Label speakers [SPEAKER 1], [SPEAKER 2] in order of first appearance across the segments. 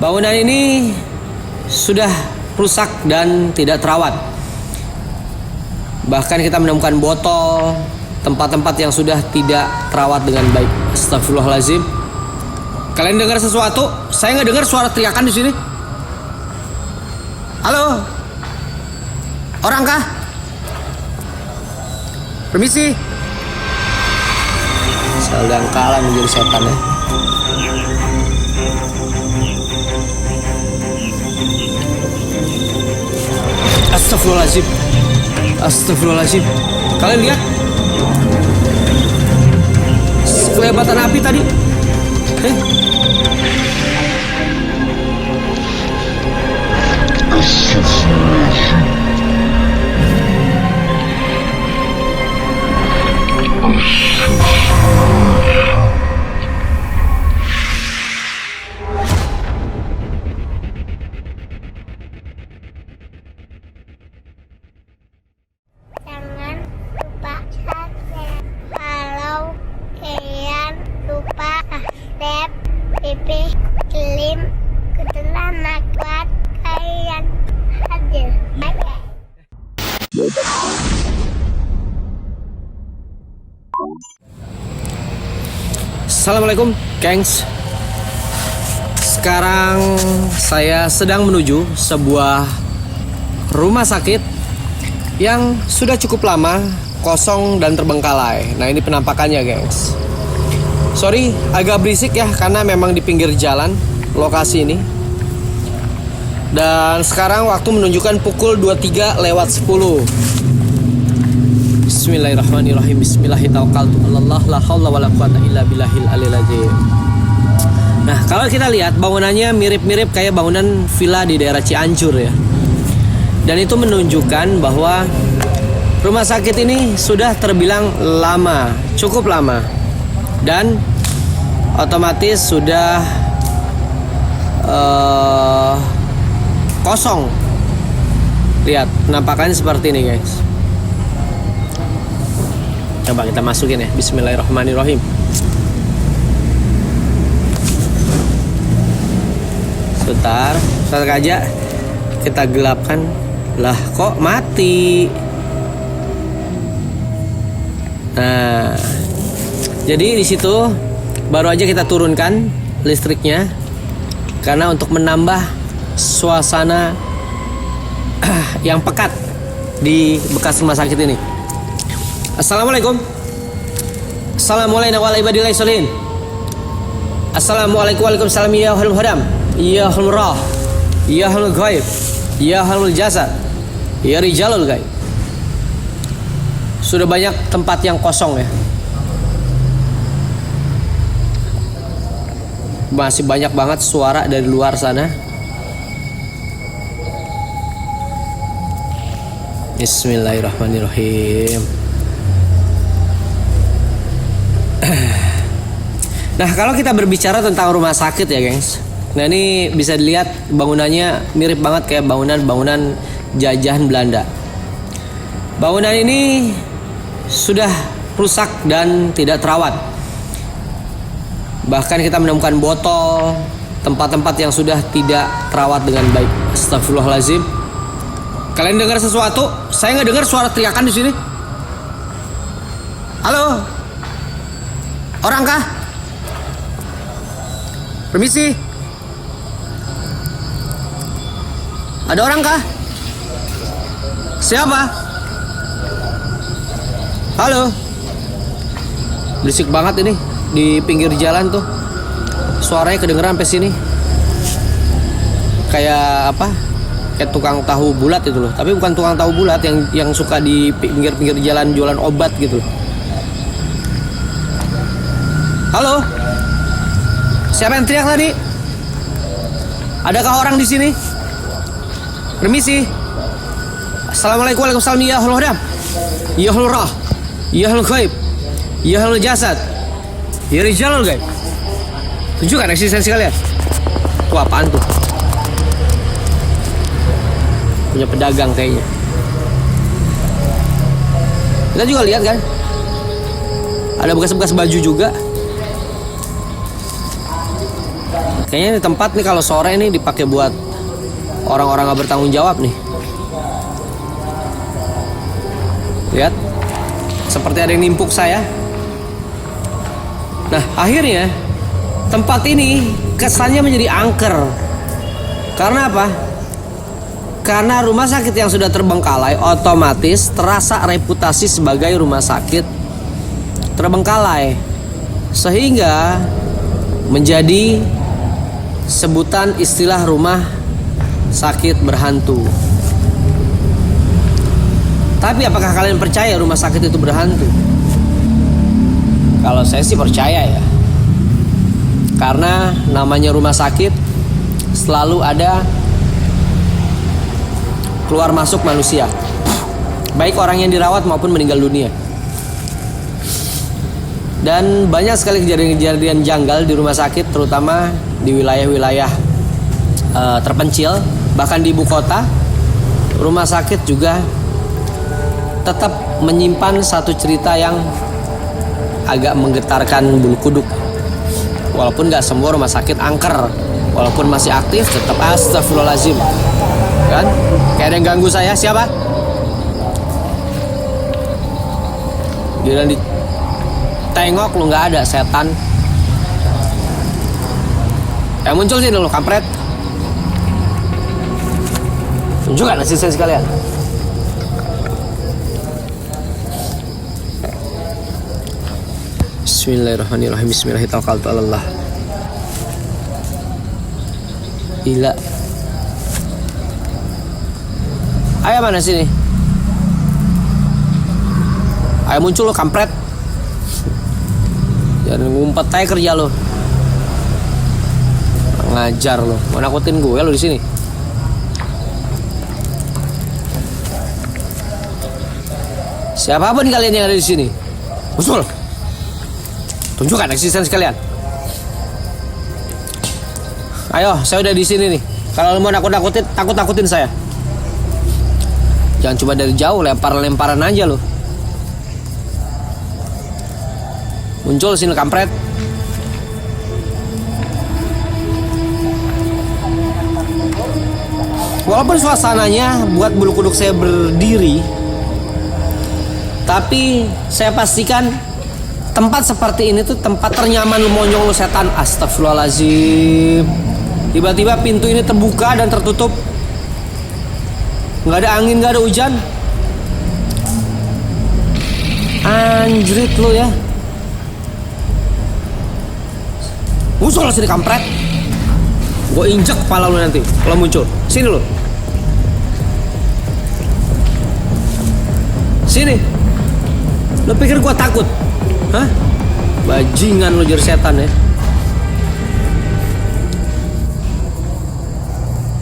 [SPEAKER 1] Bangunan ini sudah rusak dan tidak terawat. Bahkan kita menemukan botol, tempat-tempat yang sudah tidak terawat dengan baik. Astagfirullahaladzim. Kalian dengar sesuatu? Saya nggak dengar suara teriakan di sini. Halo? Orang kah? Permisi. Sedang kalah menjadi setan ya. Astagfirullahaladzim. Astagfirullahaladzim. Kalian lihat? Kelebatan api tadi.
[SPEAKER 2] Jangan lupa subscribe kalau kalian lupa subscribe PP Slim Ketelangan buat kalian hadir. Bye.
[SPEAKER 1] Assalamualaikum, gengs. Sekarang saya sedang menuju sebuah rumah sakit yang sudah cukup lama kosong dan terbengkalai. Nah, ini penampakannya, gengs. Sorry, agak berisik ya, karena memang di pinggir jalan lokasi ini. Dan sekarang waktu menunjukkan pukul 23:10. Bismillahirrahmanirrahim. Bismillahirrahmanirrahim. La haula wala quwata illa billahil aliyil azim. Nah, kalau kita lihat bangunannya mirip-mirip kayak bangunan villa di daerah Cianjur ya. Dan itu menunjukkan bahwa rumah sakit ini sudah terbilang lama, cukup lama. Dan otomatis sudah kosong. Lihat, penampakannya seperti ini, guys. Coba kita masukin ya. Bismillahirrahmanirrahim. Sebentar aja kita gelapkan. Lah, kok mati? Nah, jadi di situ baru aja kita turunkan listriknya karena untuk menambah suasana yang pekat di bekas rumah sakit ini. Assalamualaikum. Assalamualaikum warahmatullahi wabarakatuh. Assalamualaikum waalaikumsalam ya ahlul hadam, ya ahlul rah, ya ahlul ghaib, ya ahlul jasad, ya rijalul ghaib. Sudah banyak tempat yang kosong ya. Masih banyak banget suara dari luar sana. Bismillahirrahmanirrahim. Nah, kalau kita berbicara tentang rumah sakit ya, gengs. Nah, ini bisa dilihat bangunannya mirip banget kayak bangunan-bangunan jajahan Belanda. Bangunan ini sudah rusak dan tidak terawat. Bahkan kita menemukan botol, tempat-tempat yang sudah tidak terawat dengan baik. Astagfirullahaladzim. Kalian dengar sesuatu? Saya nggak dengar suara teriakan di sini. Halo? Orang kah? Permisi. Ada orang kah? Siapa? Halo? Berisik banget ini di pinggir jalan tuh. Suaranya kedengeran sampai sini. Kayak apa? Kayak tukang tahu bulat itu loh. Tapi bukan tukang tahu bulat yang suka di pinggir-pinggir jalan jualan obat gitu. Halo? Siapa yang teriak tadi? Adakah orang di sini? Permisi. Assalamualaikum warahmatullahi wabarakatuh. Ya ahlul hadam, ya ahlul rah, ya ahlul ghaib, ya ahlul jasad, ya rijalul ghaib. Tunjukkan eksistensi kalian. Wah, apaan tuh? Punya pedagang kayaknya. Kita juga lihat kan, ada bekas-bekas baju juga. Kayaknya ini tempat nih kalau sore nih dipakai buat orang-orang nggak bertanggung jawab nih. Lihat, seperti ada yang nimpuk saya. Nah, akhirnya tempat ini kesannya menjadi angker. Karena apa? Karena rumah sakit yang sudah terbengkalai otomatis terasa reputasi sebagai rumah sakit terbengkalai, sehingga menjadi sebutan istilah rumah sakit berhantu. Tapi apakah kalian percaya rumah sakit itu berhantu? Kalau saya sih percaya ya. Karena namanya rumah sakit selalu ada keluar masuk manusia, baik orang yang dirawat maupun meninggal dunia. Dan banyak sekali kejadian-kejadian janggal di rumah sakit, terutama di wilayah-wilayah terpencil, bahkan di ibu kota. Rumah sakit juga tetap menyimpan satu cerita yang agak menggetarkan bulu kuduk. Walaupun gak semua rumah sakit angker, walaupun masih aktif, tetap astagfirullahaladzim. Kan? Kayak ada yang ganggu saya, siapa? Dia ditengok lu nggak ada, setan. Yang muncul sini lu, kampret. Tunjukkan asisten sekalian. Bismillahirrahmanirrahim. Bismillahirrahmanirrahim. Gila. Ayo mana sini? Ayo muncul lo, kampret. Jangan ngumpet aja kerja lo. Ngajar lo. Mau nakutin gue lo di sini. Siapapun kalian yang ada di sini, muncul. Tunjukkan eksistensi kalian. Ayo, saya udah di sini nih. Kalau lo mau nakut-nakutin, takut-takutin saya. Jangan cuma dari jauh, lempar-lemparan aja lo. Muncul sini, kampret. Walaupun suasananya buat bulu kuduk saya berdiri, tapi saya pastikan tempat seperti ini tuh tempat ternyaman lu monyong lu setan. Astagfirullahaladzim. Tiba-tiba pintu ini terbuka dan tertutup. Nggak ada angin, nggak ada hujan. Anjrit lu ya. Muncul sini, kampret. Gue injek kepala lu nanti kalau muncul. Sini lu. Sini. Lu pikir gue takut? Hah? Bajingan lu jadi setan ya.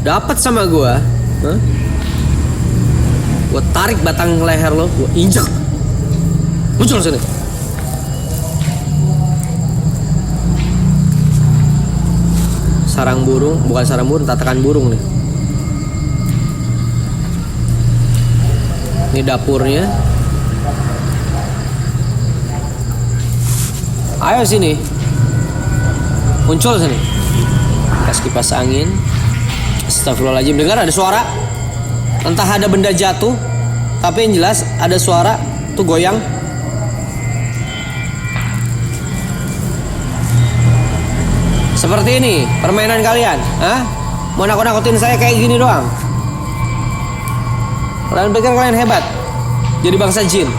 [SPEAKER 1] Dapat sama gue, huh? Gue tarik batang leher lo, gue injek. Muncul sini. Sarang burung, bukan sarang burung, tatakan burung nih. Ini dapurnya. Ayo sini. Muncul sini. Kasih kipas angin. Astagfirullahaladzim. Dengar ada suara. Entah ada benda jatuh, tapi yang jelas ada suara tuh goyang. Seperti ini permainan kalian. Hah? Mau nakut-nakutin saya kayak gini doang? Kalian pikir kalian hebat jadi bangsa jin?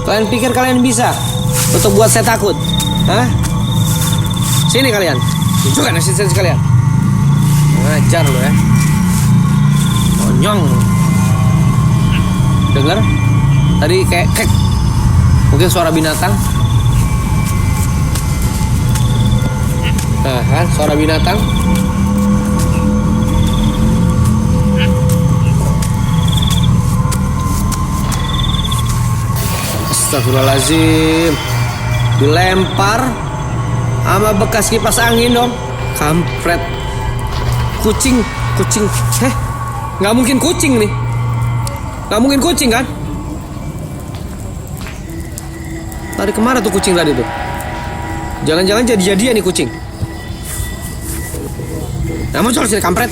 [SPEAKER 1] Kalian pikir kalian bisa untuk buat saya takut? Hah? Sini kalian. Tunjukkan eksistensi kalian. Ngajar lo ya. Monyong. Dengar? Tadi kayak kek. Mungkin suara binatang. Nah kan, suara binatang. Astagfirullahaladzim. Dilempar sama bekas kipas angin dong. Kampret. Kucing. Nggak mungkin kucing nih. Nggak mungkin kucing kan? Tadi kemana tuh kucing tadi tuh? Jangan-jangan jadi-jadian nih kucing. Nah, muncul sini kampret.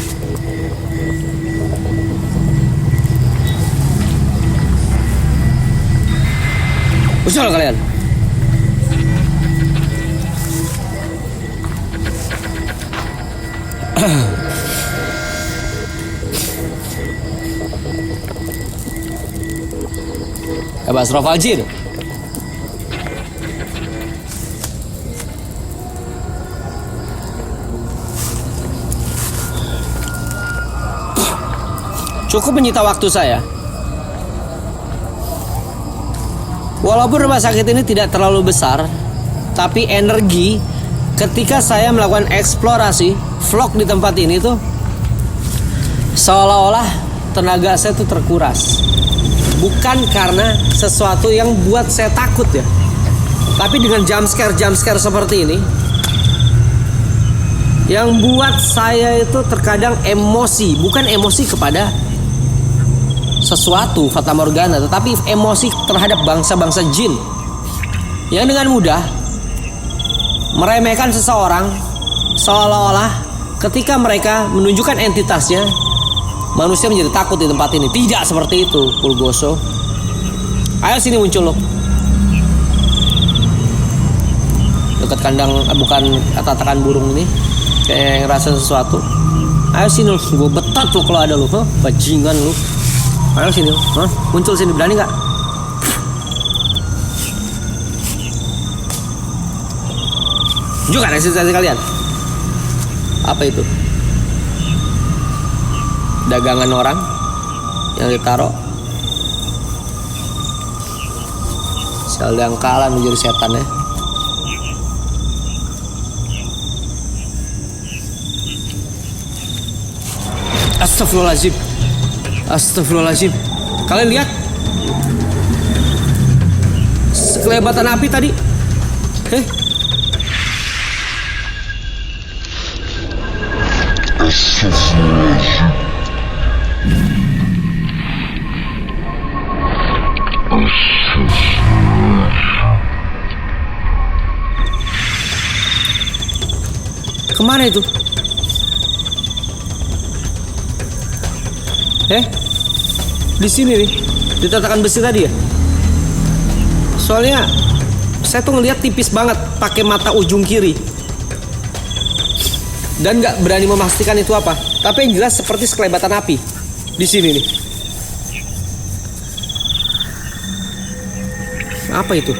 [SPEAKER 1] Muncul kalian. Asrafal Jin. Cukup menyita waktu saya. Walaupun rumah sakit ini tidak terlalu besar, tapi energi ketika saya melakukan eksplorasi vlog di tempat ini tuh seolah-olah tenaga saya tuh terkuras. Bukan karena sesuatu yang buat saya takut ya, tapi dengan jump scare seperti ini yang buat saya itu terkadang emosi. Bukan emosi kepada sesuatu fata morgana, tetapi emosi terhadap bangsa-bangsa jin yang dengan mudah meremehkan seseorang, seolah-olah ketika mereka menunjukkan entitasnya manusia menjadi takut di tempat ini. Tidak seperti itu, Pulgoso. Ayo sini muncul lo. Dekat kandang, bukan tatakan burung ini, kayak ngerasa sesuatu. Ayo sini lo, gue betat lo kalau ada lo, bajingan lo. Ayo sini lo, muncul sini, berani nggak? Tunjukkan eksistensi kalian. Apa itu? Dagangan orang yang ditaruh sel dangkalan menjadi setan ya. Astagfirullahaladzim. Astagfirullahaladzim. Kalian lihat sekelebatan api tadi. Astagfirullahaladzim. Kemana itu? Di sini nih, di tatakan besi tadi ya. Soalnya saya tuh ngelihat tipis banget pakai mata ujung kiri, dan nggak berani memastikan itu apa. Tapi yang jelas seperti sekelebatan api di sini nih. Apa itu?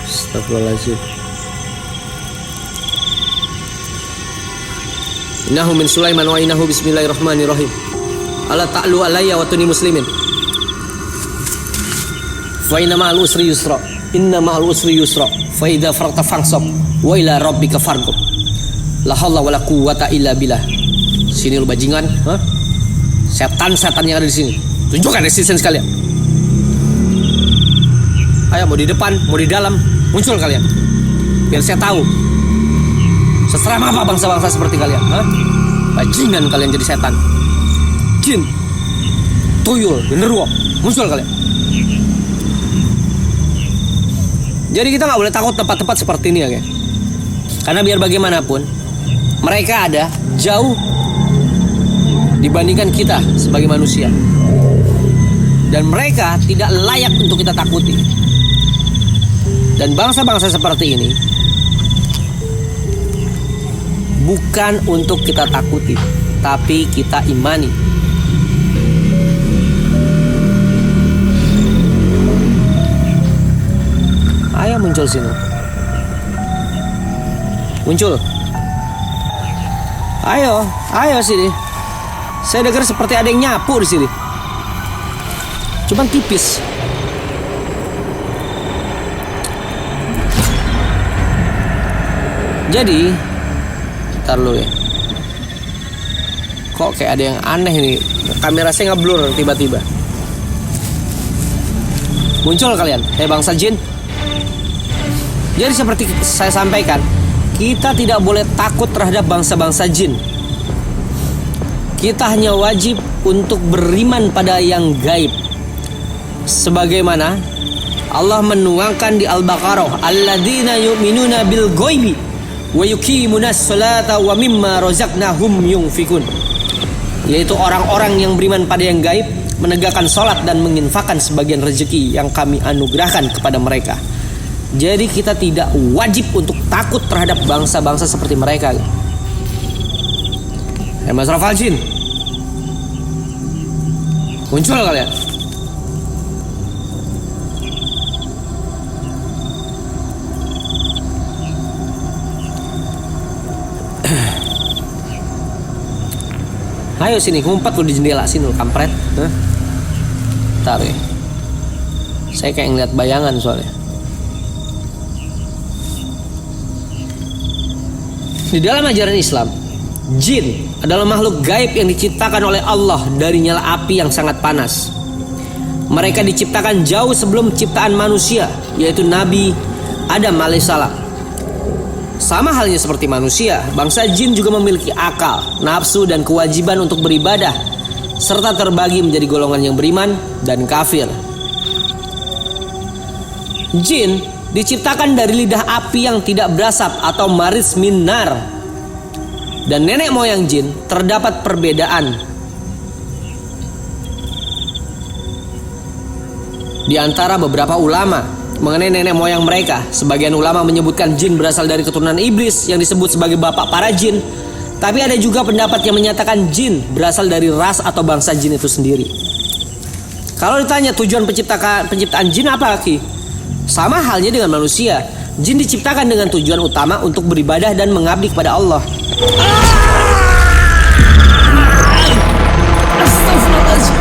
[SPEAKER 1] Astagfirullahaladzim. Innahu min Sulaiman wa innahu bismillahirrahmanirrahim. Ala ta'lu alayya wa tuni muslimin. Fa inna ma'al usri yusra. Inna ma'al usri yusra. Fa idza faragta fansab wa ila rabbika farghab. La haula wala quwwata illa billah. Sini lu bajingan, Setan-setan yang ada di sini. Tunjukkan eksistensi kalian. Ayo, mau di depan, mau di dalam, muncul kalian. Biar saya tahu seseram apa bangsa-bangsa seperti kalian, Bajingan kalian jadi setan. Jin, tuyul, genderuwo, muncul kalian. Jadi kita nggak boleh takut tempat-tempat seperti ini ya, guys. Karena biar bagaimanapun mereka ada jauh dibandingkan kita sebagai manusia. Dan mereka tidak layak untuk kita takuti. Dan bangsa-bangsa seperti ini bukan untuk kita takuti, tapi kita imani. Ayo muncul sini. Muncul. Ayo sini. Saya dengar seperti ada yang nyapu di sini. Cuman tipis. Jadi, ntar lu ya. Kok kayak ada yang aneh nih. Kamera saya ngeblur tiba-tiba. Muncul kalian, bangsa jin. Jadi seperti saya sampaikan, kita tidak boleh takut terhadap bangsa-bangsa jin. Kita hanya wajib untuk beriman pada yang gaib. Sebagaimana Allah menuangkan di Al-Baqarah, alladzina yu'minuna bil ghaibi wa yuqimunas sholata wa mimma razaqnahum yunfikun. Yaitu orang-orang yang beriman pada yang gaib, menegakkan sholat dan menginfakkan sebagian rezeki yang kami anugerahkan kepada mereka. Jadi kita tidak wajib untuk takut terhadap bangsa-bangsa seperti mereka. Mas Rafal Jin muncul kalian. Ayo sini, ngumpet lu di jendela sini lu, kampret. Ntar ya. Saya kayak ngeliat bayangan soalnya. Di dalam ajaran Islam, jin adalah makhluk gaib yang diciptakan oleh Allah dari nyala api yang sangat panas. Mereka diciptakan jauh sebelum ciptaan manusia, yaitu Nabi Adam alaihissalam. Sama halnya seperti manusia, bangsa jin juga memiliki akal, nafsu, dan kewajiban untuk beribadah, serta terbagi menjadi golongan yang beriman dan kafir. Jin diciptakan dari lidah api yang tidak berasap atau maris min nar. Dan nenek moyang jin terdapat perbedaan di antara beberapa ulama mengenai nenek moyang mereka. Sebagian ulama menyebutkan jin berasal dari keturunan iblis yang disebut sebagai bapak para jin. Tapi ada juga pendapat yang menyatakan jin berasal dari ras atau bangsa jin itu sendiri. Kalau ditanya tujuan penciptaan jin apa, Ki? Sama halnya dengan manusia. Jin diciptakan dengan tujuan utama untuk beribadah dan mengabdi kepada Allah. Astagfirullahaladzim.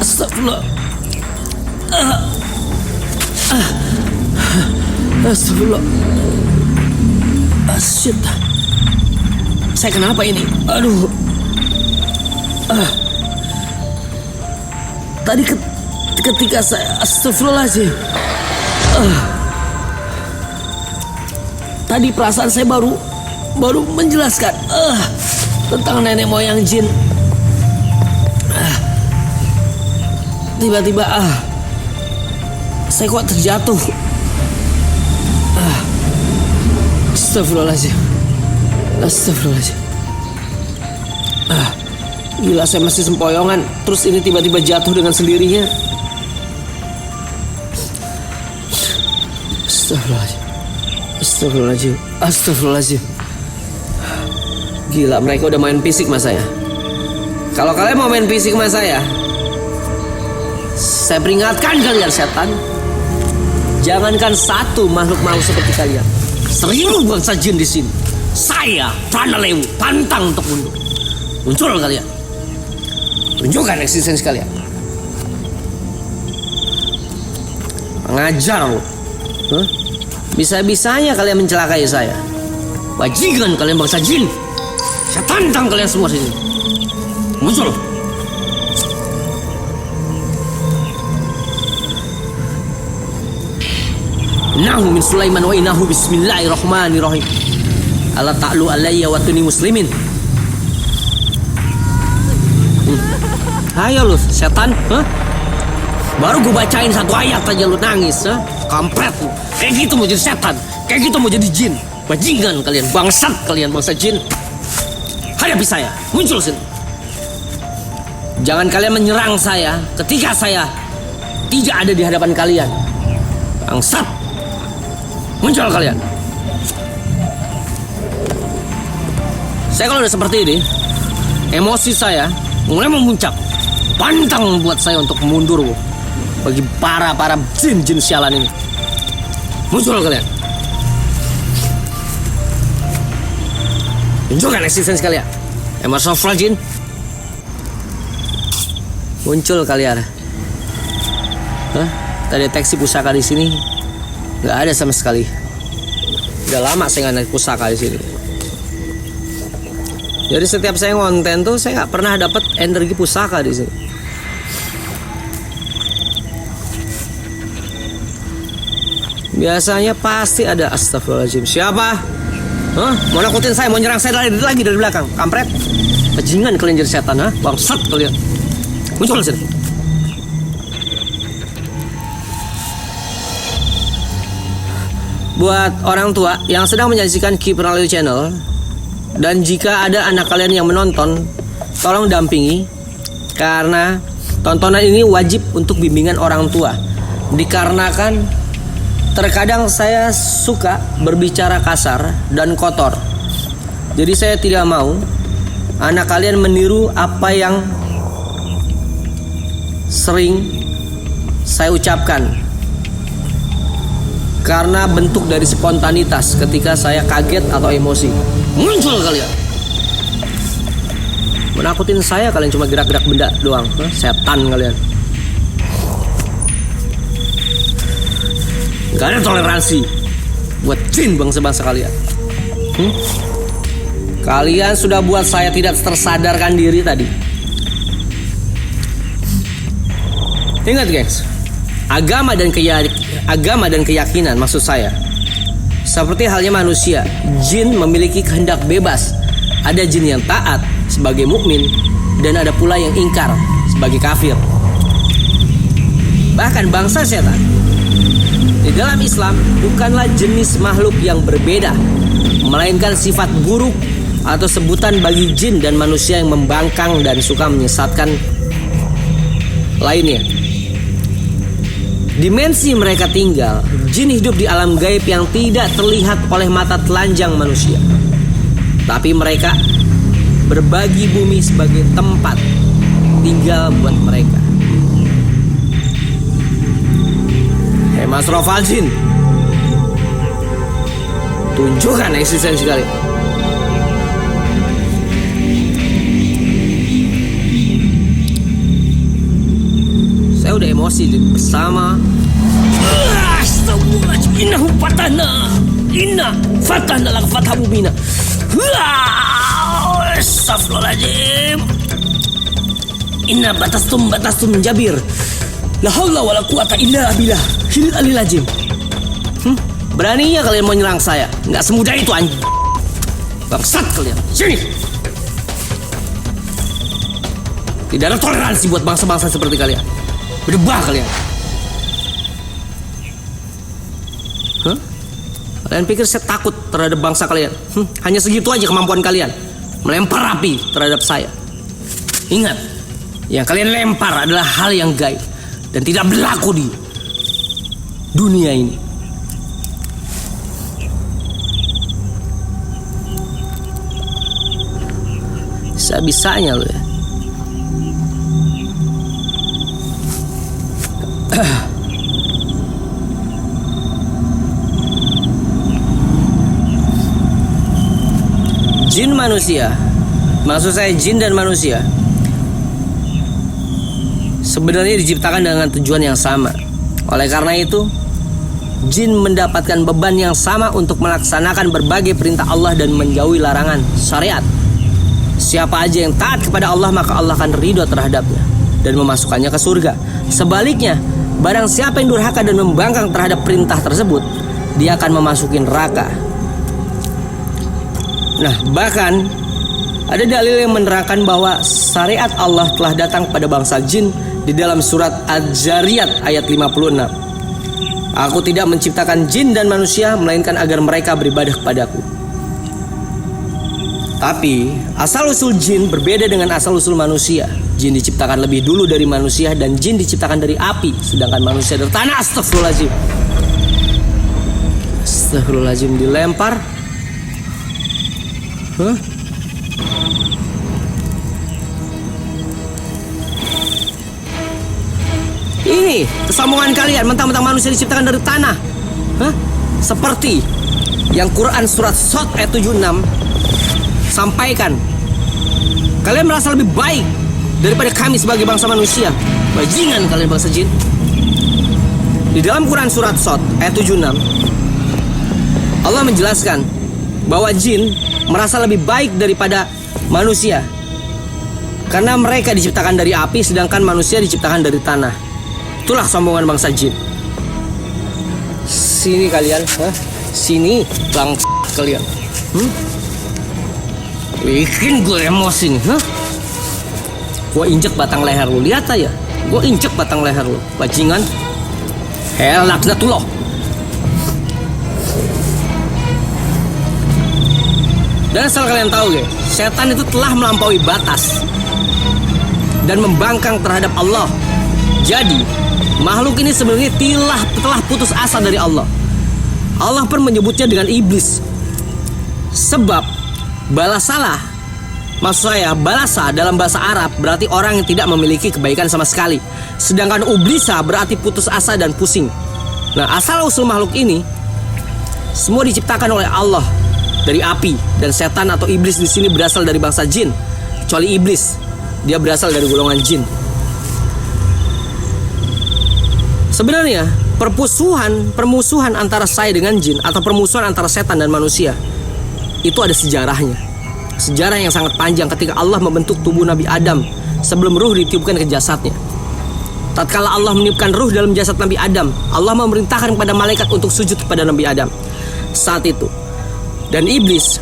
[SPEAKER 1] Astagfirullah. Astagfirullah. Shit. Saya kenapa ini? Aduh. Tadi ketika saya astagfirullahaladzim. Tadi perasaan saya baru menjelaskan tentang nenek moyang jin. Tiba-tiba saya kok terjatuh. Astagfirullahaladzim. Astagfirullahaladzim. Gila, saya masih sempoyongan, terus ini tiba-tiba jatuh dengan sendirinya. Astagfirullahaladzim. Astagfirullahaladzim. Astagfirullahaladzim. Gila, mereka udah main fisik sama saya. Kalau kalian mau main fisik sama saya peringatkan kalian setan. Jangankan satu makhluk seperti kalian, 1000 bangsa jin di sini, saya Pranalewu pantang untuk mundur. Muncul kalian, tunjukkan eksistensi kalian. Pengajar loh. Bisa-bisanya kalian mencelakai saya. Bajingan kalian bangsa jin. Saya tantang kalian semua sini. Muncul. Innahu min Sulaiman wa innahu bismillahirrahmanirrahim. Alla ta'lu alayya wa tuni muslimin. Ayo lu setan, baru gue bacain satu ayat aja lu nangis, kampret lu. Kayak gitu mau jadi setan, kayak gitu mau jadi jin. Bajingan kalian, bangsat kalian bangsa jin. Hadapi saya, muncul sini. Jangan kalian menyerang saya ketika saya tidak ada di hadapan kalian. Bangsat. Muncul kalian. Saya kalau udah seperti ini, emosi saya mulai memuncak. Pantang buat saya untuk mundur bagi para jin sialan ini. Muncul kalian. Tunjukkan eksistensi kalian. Mas Rafal Jin. Muncul kalian. Terdeteksi pusaka di sini. Nggak ada sama sekali. Udah lama saya nggak naik pusaka di sini. Jadi setiap saya ngonten tuh saya nggak pernah dapat energi pusaka di sini. Biasanya pasti ada. Astagfirullahaladzim. Siapa? Mau nakutin saya, mau nyerang saya lagi dari belakang. Kampret. Bajingan kalian jadi setan, bangsat kalian. Muncul sini. buat orang tua yang sedang menyaksikan Keep Rally Channel, dan jika ada anak kalian yang menonton, tolong dampingi, karena tontonan ini wajib untuk bimbingan orang tua. Dikarenakan terkadang saya suka berbicara kasar dan kotor. Jadi saya tidak mau anak kalian meniru apa yang sering saya ucapkan, karena bentuk dari spontanitas ketika saya kaget atau emosi muncul kalian. Menakutin saya, kalian cuma gerak-gerak benda doang. Setan kalian. Gak ada toleransi buat jin bangsa-bangsa kalian. Kalian sudah buat saya tidak tersadarkan diri tadi. Ingat guys, agama dan keyakinan maksud saya, seperti halnya manusia, jin memiliki kehendak bebas. Ada jin yang taat sebagai mukmin, dan ada pula yang ingkar sebagai kafir. Bahkan bangsa setan di dalam Islam bukanlah jenis makhluk yang berbeda, melainkan sifat buruk atau sebutan bagi jin dan manusia yang membangkang dan suka menyesatkan lainnya. Dimensi mereka tinggal, jin hidup di alam gaib yang tidak terlihat oleh mata telanjang manusia. Tapi mereka berbagi bumi sebagai tempat tinggal buat mereka. Hei Masrofal Jin, tunjukkan eksistensi kalian. Saya udah emosi bersama. Astagfirullahaladzim. Inna fatahna lak fatah mubina. Astagfirullahaladzim. Inna batastum jabir. La haula wala quwata illa billah. Hilal alil azim. Beraninya kalian mau nyerang saya? Nggak semudah itu anjing. Bangsat kalian. Sini. Tidak ada toleransi buat bangsa-bangsa seperti kalian. Berdebah kalian. Kalian pikir saya takut terhadap bangsa kalian? Hanya segitu aja kemampuan kalian, melempar api terhadap saya. Ingat, yang kalian lempar adalah hal yang gaib dan tidak berlaku di dunia ini. Bisa-bisanya loh ya. Jin manusia, maksud saya jin dan manusia, sebenarnya diciptakan dengan tujuan yang sama. Oleh karena itu, jin mendapatkan beban yang sama untuk melaksanakan berbagai perintah Allah dan menjauhi larangan syariat. Siapa aja yang taat kepada Allah, maka Allah akan ridho terhadapnya dan memasukkannya ke surga. Sebaliknya, barang siapa yang durhaka dan membangkang terhadap perintah tersebut, dia akan memasuki neraka. Nah, bahkan ada dalil yang menerangkan bahwa syariat Allah telah datang pada bangsa jin di dalam surat Az-Zariyat ayat 56. Aku tidak menciptakan jin dan manusia melainkan agar mereka beribadah kepadaku. Tapi asal-usul jin berbeda dengan asal-usul manusia. Jin diciptakan lebih dulu dari manusia, dan jin diciptakan dari api, sedangkan manusia dari tanah. Astagfirullahaladzim. Astagfirullahaladzim, dilempar. Ini kesambungan kalian, mentang-mentang manusia diciptakan dari tanah. Seperti yang Quran surat Shad ayat 76 sampaikan. Kalian merasa lebih baik daripada kami sebagai bangsa manusia. Bajingan kalian bangsa jin. Di dalam Quran surat Shad ayat 76, Allah menjelaskan bahwa jin merasa lebih baik daripada manusia karena mereka diciptakan dari api, sedangkan manusia diciptakan dari tanah. Itulah sombongan bangsa jin. Sini kalian, sini bang kalian. Bikin gue emosi nih. Gue injek batang leher lu, lihat aja. Gue injek batang leher lu, bajingan. Laknatullah. Dan asal kalian tahu guys, setan itu telah melampaui batas dan membangkang terhadap Allah. Jadi makhluk ini sebenarnya telah putus asa dari Allah. Allah pun menyebutnya dengan iblis. Sebab balasalah, maksud saya balasa dalam bahasa Arab berarti orang yang tidak memiliki kebaikan sama sekali. Sedangkan ublisa berarti putus asa dan pusing. Nah, asal usul makhluk ini semua diciptakan oleh Allah dari api, dan setan atau iblis di sini berasal dari bangsa jin. Kecuali iblis, dia berasal dari golongan jin. Sebenarnya permusuhan antara saya dengan jin atau permusuhan antara setan dan manusia itu ada sejarahnya. Sejarah yang sangat panjang ketika Allah membentuk tubuh Nabi Adam sebelum ruh ditiupkan ke jasadnya. Tatkala Allah meniupkan ruh dalam jasad Nabi Adam, Allah memerintahkan kepada malaikat untuk sujud kepada Nabi Adam saat itu. Dan iblis,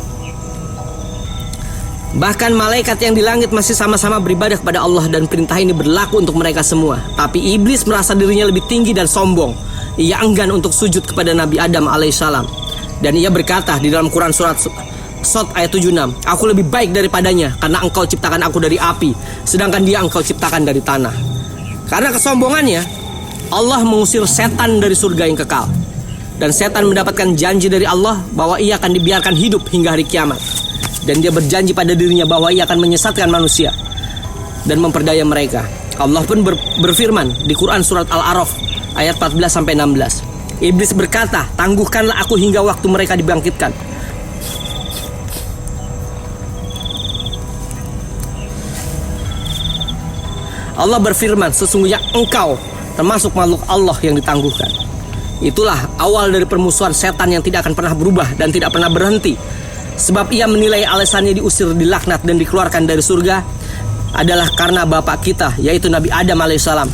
[SPEAKER 1] bahkan malaikat yang di langit masih sama-sama beribadah kepada Allah, dan perintah ini berlaku untuk mereka semua. Tapi iblis merasa dirinya lebih tinggi dan sombong. Ia enggan untuk sujud kepada Nabi Adam alaihissalam. Dan ia berkata di dalam Quran surat Sot ayat 76, aku lebih baik daripadanya karena engkau ciptakan aku dari api, sedangkan dia engkau ciptakan dari tanah. Karena kesombongannya, Allah mengusir setan dari surga yang kekal. Dan setan mendapatkan janji dari Allah bahwa ia akan dibiarkan hidup hingga hari kiamat. Dan dia berjanji pada dirinya bahwa ia akan menyesatkan manusia dan memperdaya mereka. Allah pun berfirman di Quran surat Al-A'raf ayat 14-16. Iblis berkata, tangguhkanlah aku hingga waktu mereka dibangkitkan. Allah berfirman, sesungguhnya engkau termasuk makhluk Allah yang ditangguhkan. Itulah awal dari permusuhan setan yang tidak akan pernah berubah dan tidak pernah berhenti. Sebab ia menilai alasannya diusir, dilaknat dan dikeluarkan dari surga adalah karena bapak kita, yaitu Nabi Adam alaihissalam.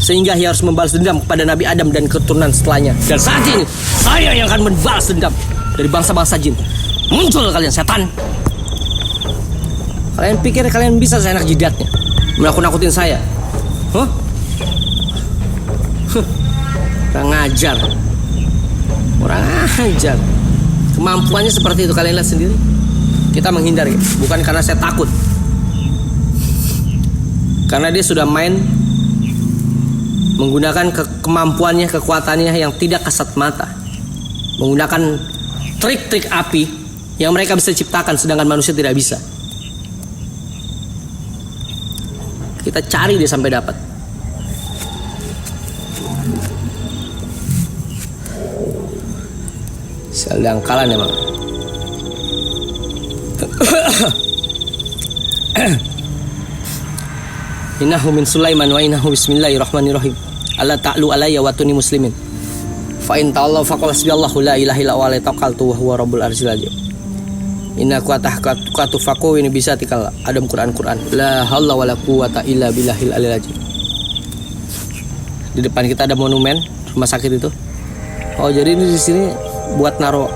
[SPEAKER 1] Sehingga ia harus membalas dendam kepada Nabi Adam dan keturunan setelahnya. Dan saat ini saya yang akan membalas dendam dari bangsa-bangsa jin. Muncul kalian setan. Kalian pikir kalian bisa seenak jidatnya menakut-nakutin saya? Huh? Orang ajar. Kemampuannya seperti itu, kalian lihat sendiri. Kita menghindar ya, bukan karena saya takut, karena dia sudah main menggunakan kemampuannya, kekuatannya yang tidak kasat mata, menggunakan trik-trik api yang mereka bisa ciptakan sedangkan manusia tidak bisa. Kita cari dia sampai dapat. Sedangkalan emang. Innahu min Sulaiman wa innahu bismillahirrahmanirrahim. Alla ta'lu alayya wa tuni muslimin. Fa in ta'allahu faqul hasbiyallahu la ilaha illa huwa alaihi tawakkaltu wa huwa rabbul arsyil azim. Inna kuatahkatu faqu ini bisa tikal Adam Quran. La haula wala quwata illa billahil aliyil azim. Di depan kita ada monumen rumah sakit itu. Oh, jadi ini di sini buat naruh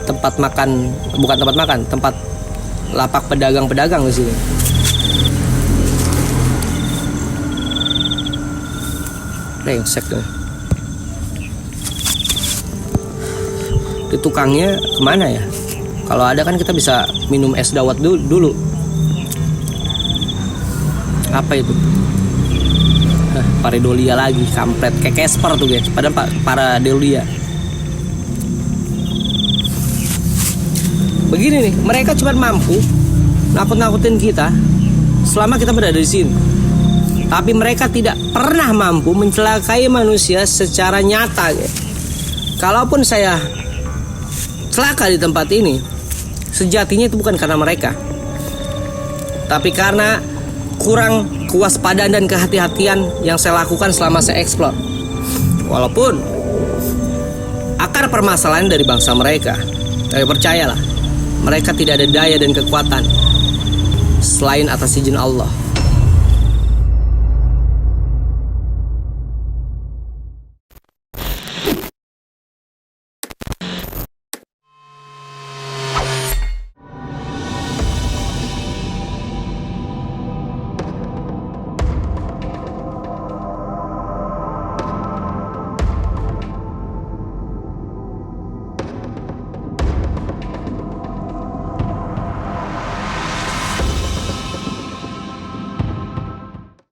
[SPEAKER 1] tempat makan, bukan tempat makan, tempat lapak pedagang-pedagang di sini. Brengsek deh. Di tukangnya kemana ya? Kalau ada kan kita bisa minum es dawet dulu. Apa itu? Pareidolia lagi, kampret. Kayak Casper tuh guys, padahal Pareidolia. Begini nih, mereka cuma mampu nakut-nakutin kita selama kita berada di sini. Tapi mereka tidak pernah mampu mencelakai manusia secara nyata guys. Kalaupun saya celaka di tempat ini, sejatinya itu bukan karena mereka, tapi karena kurang kewaspadaan dan kehati-hatian yang saya lakukan selama saya eksplor. Walaupun akar permasalahan dari bangsa mereka, tapi percayalah, mereka tidak ada daya dan kekuatan selain atas izin Allah.